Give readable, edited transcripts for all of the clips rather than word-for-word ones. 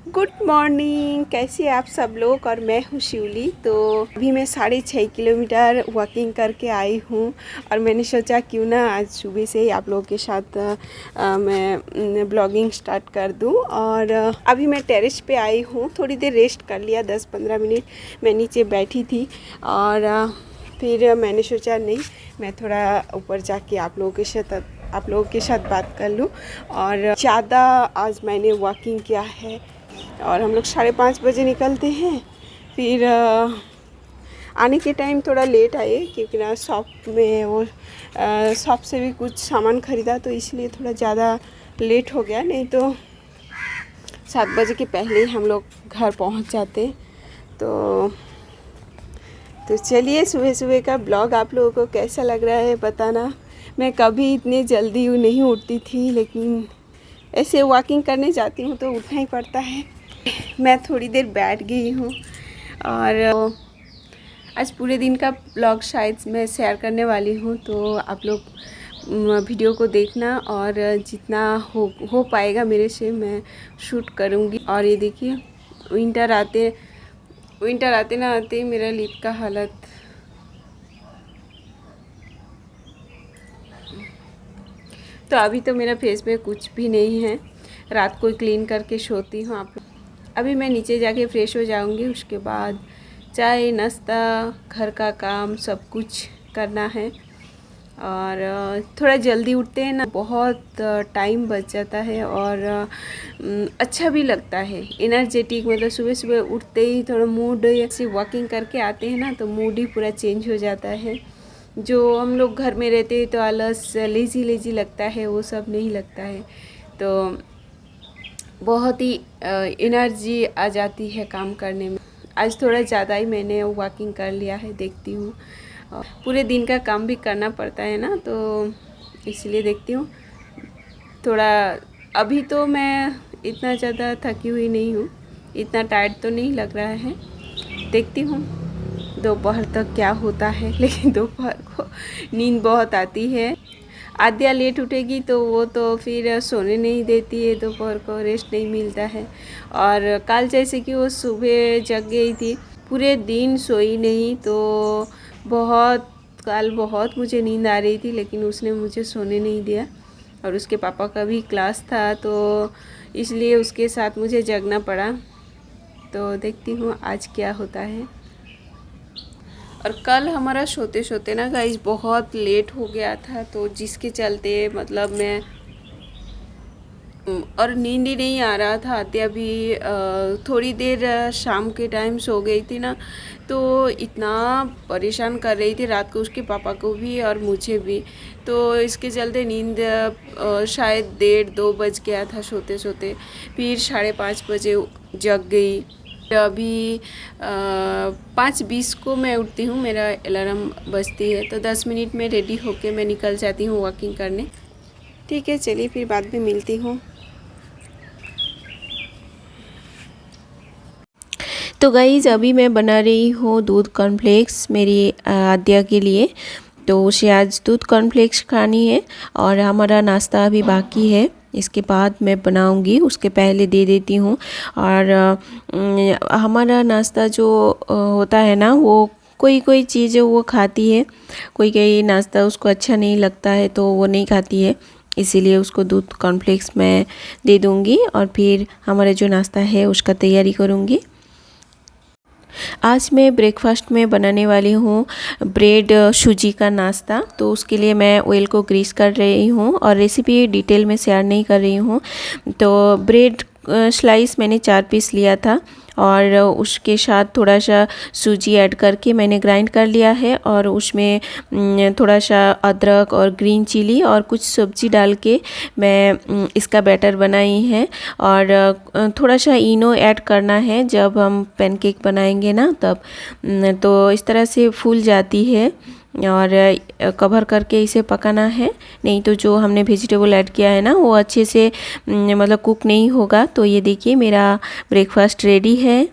Good morning, कैसे आप सब लोग। और मैं हूँ शिवली। तो अभी मैं 6.5 किलोमीटर वॉकिंग करके आई हूँ और मैंने सोचा क्यों ना आज सुबह से ही आप लोगों के साथ मैं ब्लॉगिंग स्टार्ट कर दूँ। और अभी मैं टेरेस पे आई हूँ, थोड़ी देर रेस्ट कर लिया, 10-15 मिनट मैं नीचे बैठी थी। और फिर मैंने सोचा नहीं, मैं थोड़ा ऊपर जाके आप लोगों के साथ बात कर लूँ। और ज़्यादा आज मैंने वॉकिंग किया है और हम लोग 5:30 बजे निकलते हैं। फिर आने के टाइम थोड़ा लेट आए क्योंकि ना शॉप में वो शॉप से भी कुछ सामान ख़रीदा, तो इसलिए थोड़ा ज़्यादा लेट हो गया। नहीं तो 7 बजे के पहले ही हम लोग घर पहुंच जाते। तो चलिए, सुबह सुबह का ब्लॉग आप लोगों को कैसा लग रहा है बताना। मैं कभी इतने जल्दी नहीं उठती थी, लेकिन ऐसे वॉकिंग करने जाती हूँ तो उठना ही पड़ता है। मैं थोड़ी देर बैठ गई हूँ और आज पूरे दिन का ब्लॉग शायद मैं शेयर करने वाली हूँ, तो आप लोग वीडियो को देखना और जितना हो पाएगा मेरे से मैं शूट करूँगी। और ये देखिए, विंटर आते ना आते मेरा लिप का हालत, तो अभी तो मेरा फेस में कुछ भी नहीं है। रात को क्लीन करके सोती हूँ। आप अभी मैं नीचे जाके फ्रेश हो जाऊँगी, उसके बाद चाय नाश्ता घर का काम सब कुछ करना है। और थोड़ा जल्दी उठते हैं ना, बहुत टाइम बच जाता है और अच्छा भी लगता है, एनर्जेटिक। मतलब सुबह सुबह उठते ही थोड़ा मूड, ऐसे वॉकिंग करके आते हैं ना तो मूड ही पूरा चेंज हो जाता है। जो हम लोग घर में रहते हैं तो आलस, लेजी लगता है, वो सब नहीं लगता है। तो बहुत ही एनर्जी आ जाती है काम करने में। आज थोड़ा ज़्यादा ही मैंने वॉकिंग कर लिया है, देखती हूँ। पूरे दिन का काम भी करना पड़ता है ना, तो इसलिए देखती हूँ थोड़ा। अभी तो मैं इतना ज़्यादा थकी हुई नहीं हूँ, इतना टायर्ड तो नहीं लग रहा है। देखती हूँ दोपहर तक क्या होता है, लेकिन दोपहर को नींद बहुत आती है। आद्या लेट उठेगी तो वो तो फिर सोने नहीं देती है, दोपहर को रेस्ट नहीं मिलता है। और कल जैसे कि वो सुबह जग गई थी, पूरे दिन सोई नहीं, तो कल बहुत मुझे नींद आ रही थी, लेकिन उसने मुझे सोने नहीं दिया। और उसके पापा का भी क्लास था, तो इसलिए उसके साथ मुझे जगना पड़ा। तो देखती हूँ आज क्या होता है। और कल हमारा सोते सोते ना गाइस बहुत लेट हो गया था, तो जिसके चलते मतलब मैं और नींद ही नहीं आ रहा था। आते अभी थोड़ी देर शाम के टाइम सो गई थी ना, तो इतना परेशान कर रही थी रात को, उसके पापा को भी और मुझे भी। तो इसके चलते नींद शायद 1:30-2 बज गया था सोते सोते। फिर 5:30 बजे जग गई। अभी 5:20 को मैं उठती हूँ, मेरा अलार्म बजती है, तो 10 मिनट में रेडी होके मैं निकल जाती हूँ वॉकिंग करने। ठीक है, चलिए फिर बाद में मिलती हूँ। तो गाइज़ अभी मैं बना रही हूँ दूध कॉर्नफ्लेक्स मेरी आद्या के लिए। तो उसे आज दूध कॉर्नफ्लेक्स खानी है और हमारा नाश्ता अभी बाकी है, इसके बाद मैं बनाऊंगी, उसके पहले दे देती हूँ। और हमारा नाश्ता जो होता है ना, वो कोई कोई चीज़ वो खाती है, कोई नाश्ता उसको अच्छा नहीं लगता है तो वो नहीं खाती है, इसीलिए उसको दूध कॉर्नफ्लेक्स मैं दे दूँगी और फिर हमारा जो नाश्ता है उसका तैयारी करूँगी। आज मैं ब्रेकफास्ट में बनाने वाली हूँ ब्रेड सूजी का नाश्ता। तो उसके लिए मैं ऑयल को ग्रीस कर रही हूँ और रेसिपी डिटेल में शेयर नहीं कर रही हूँ। तो ब्रेड स्लाइस मैंने 4 पीस लिया था और उसके साथ थोड़ा सा सूजी ऐड करके मैंने ग्राइंड कर लिया है और उसमें थोड़ा सा अदरक और ग्रीन चिली और कुछ सब्जी डाल के मैं इसका बैटर बनाई है। और थोड़ा सा इनो ऐड करना है जब हम पैनकेक बनाएंगे ना तब, तो इस तरह से फूल जाती है। और कवर करके इसे पकाना है, नहीं तो जो हमने वेजिटेबल ऐड किया है ना वो अच्छे से मतलब कुक नहीं होगा। तो ये देखिए मेरा ब्रेकफास्ट रेडी है।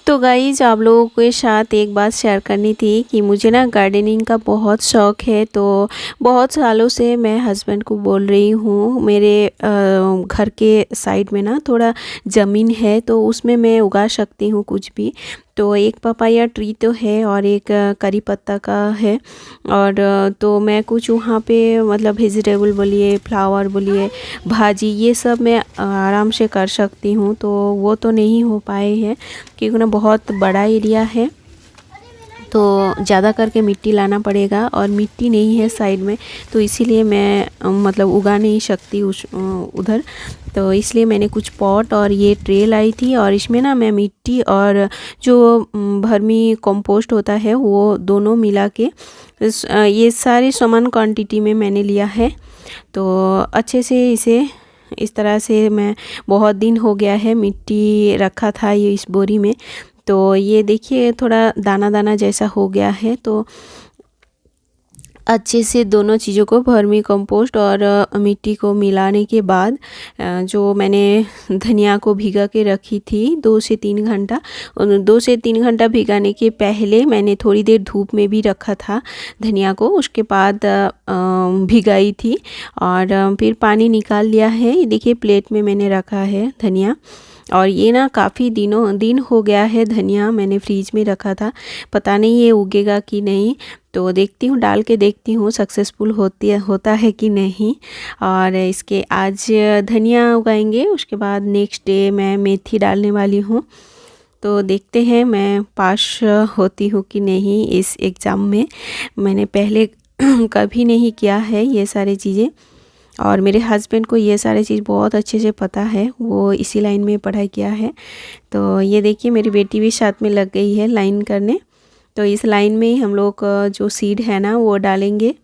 तो गाइज आप लोगों के साथ एक बात शेयर करनी थी कि मुझे ना गार्डनिंग का बहुत शौक़ है। तो बहुत सालों से मैं हस्बैंड को बोल रही हूँ, मेरे घर के साइड में ना थोड़ा ज़मीन है तो उसमें मैं उगा सकती हूँ कुछ भी। तो एक पपाया ट्री तो है और एक करी पत्ता का है। और तो मैं कुछ वहाँ पे मतलब वेजिटेबल बोलिए, फ्लावर बोलिए, भाजी, ये सब मैं आराम से कर सकती हूँ। तो वो तो नहीं हो पाए हैं क्योंकि ना बहुत बड़ा एरिया है, तो ज़्यादा करके मिट्टी लाना पड़ेगा और मिट्टी नहीं है साइड में, तो इसीलिए मैं मतलब उगा नहीं सकती उधर। तो इसलिए मैंने कुछ पॉट और ये ट्रे लाई थी और इसमें ना मैं मिट्टी और जो वर्मी कंपोस्ट होता है वो दोनों मिला के ये सारे समान क्वांटिटी में मैंने लिया है। तो अच्छे से इसे इस तरह से मैं बहुत दिन हो गया है मिट्टी रखा था ये इस बोरी में। तो ये देखिए थोड़ा दाना दाना जैसा हो गया है। तो अच्छे से दोनों चीज़ों को वर्मी कंपोस्ट और मिट्टी को मिलाने के बाद जो मैंने धनिया को भिगा के रखी थी 2 से 3 घंटा, 2 से 3 घंटा भिगाने के पहले मैंने थोड़ी देर धूप में भी रखा था धनिया को, उसके बाद भिगाई थी और फिर पानी निकाल लिया है। ये देखिए प्लेट में मैंने रखा है धनिया, और ये ना काफ़ी दिन हो गया है धनिया मैंने फ्रीज में रखा था, पता नहीं ये उगेगा कि नहीं। तो देखती हूँ, डाल के देखती हूँ सक्सेसफुल होता है कि नहीं। और इसके आज धनिया उगाएंगे, उसके बाद नेक्स्ट डे मैं मेथी डालने वाली हूँ। तो देखते हैं मैं पास होती हूँ कि नहीं इस एग्ज़ाम में। मैंने पहले कभी नहीं किया है ये सारी चीज़ें, और मेरे हस्बैंड को ये सारी चीज़ बहुत अच्छे से पता है, वो इसी लाइन में पढ़ाई किया है। तो ये देखिए मेरी बेटी भी साथ में लग गई है लाइन करने। तो इस लाइन में ही हम लोग जो सीड है ना वो डालेंगे।